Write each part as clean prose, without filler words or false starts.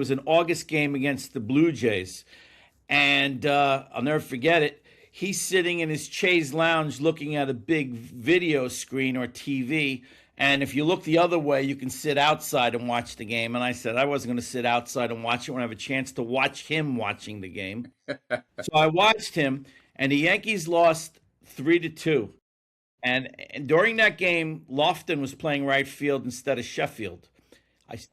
was an August game against the Blue Jays. And I'll never forget it. He's sitting in his chaise lounge looking at a big video screen or TV. And if you look the other way, you can sit outside and watch the game. And I said I wasn't going to sit outside and watch it when I have a chance to watch him watching the game. So I watched him, and the Yankees lost 3-2. And during that game, Lofton was playing right field instead of Sheffield.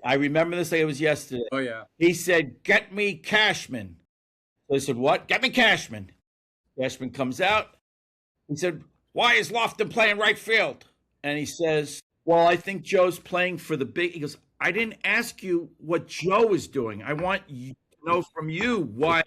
I remember this like it was yesterday. Oh, yeah. He said, "Get me Cashman." So I said, "What? Get me Cashman." Cashman comes out. He said, "Why is Lofton playing right field?" And he says, "Well, I think Joe's playing for the big." He goes, "I didn't ask you what Joe is doing. I want you to know from you why."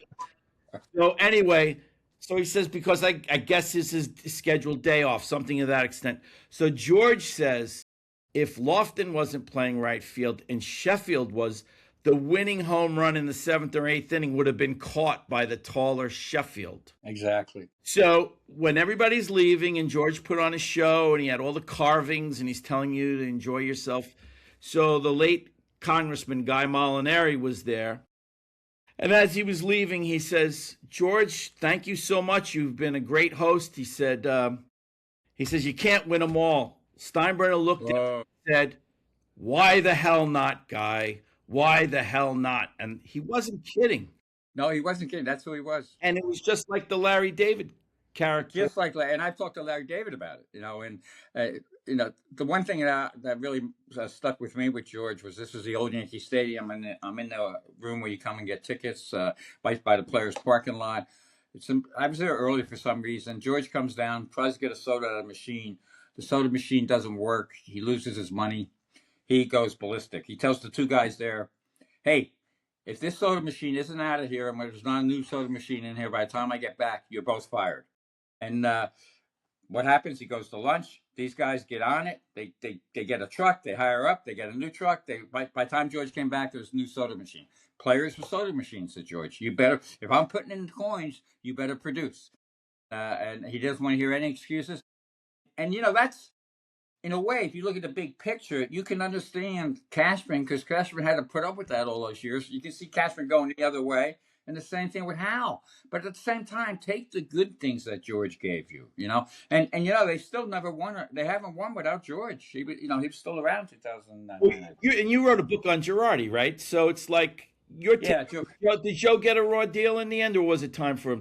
So anyway, so he says, because I guess this is his scheduled day off, something to that extent. So George says, if Lofton wasn't playing right field and Sheffield was, the winning home run in the 7th or 8th inning would have been caught by the taller Sheffield. Exactly. So when everybody's leaving and George put on a show and he had all the carvings and he's telling you to enjoy yourself. So the late Congressman Guy Molinari was there. And as he was leaving, he says, "George, thank you so much. You've been a great host." He said, "You can't win them all." Steinbrenner looked at him and said, "Why the hell not, Guy? Why the hell not?" And he wasn't kidding. No, he wasn't kidding. That's who he was. And it was just like the Larry David character. Just like, and I've talked to Larry David about it, and the one thing that really stuck with me with George was this was the old Yankee Stadium, and I'm in the room where you come and get tickets, by the players' parking lot. I was there early for some reason. George comes down, tries to get a soda out of the machine. The soda machine doesn't work. He loses his money. He goes ballistic. He tells the two guys there, "Hey, if this soda machine isn't out of here, and there's not a new soda machine in here by the time I get back, you're both fired." And what happens? He goes to lunch. These guys get on it. They get a truck. They hire up. They get a new truck. By the time George came back, there was a new soda machine. Players with soda machines, said George. You better, if I'm putting in coins, you better produce. And he doesn't want to hear any excuses. And that's, in a way, if you look at the big picture, you can understand Cashman, because Cashman had to put up with that all those years. You can see Cashman going the other way. And the same thing with Hal. But at the same time, take the good things that George gave you, And they still never won. They haven't won without George. He was still around 2009. Well, you wrote a book on Girardi, right? So it's like, did Joe get a raw deal in the end, or was it time for him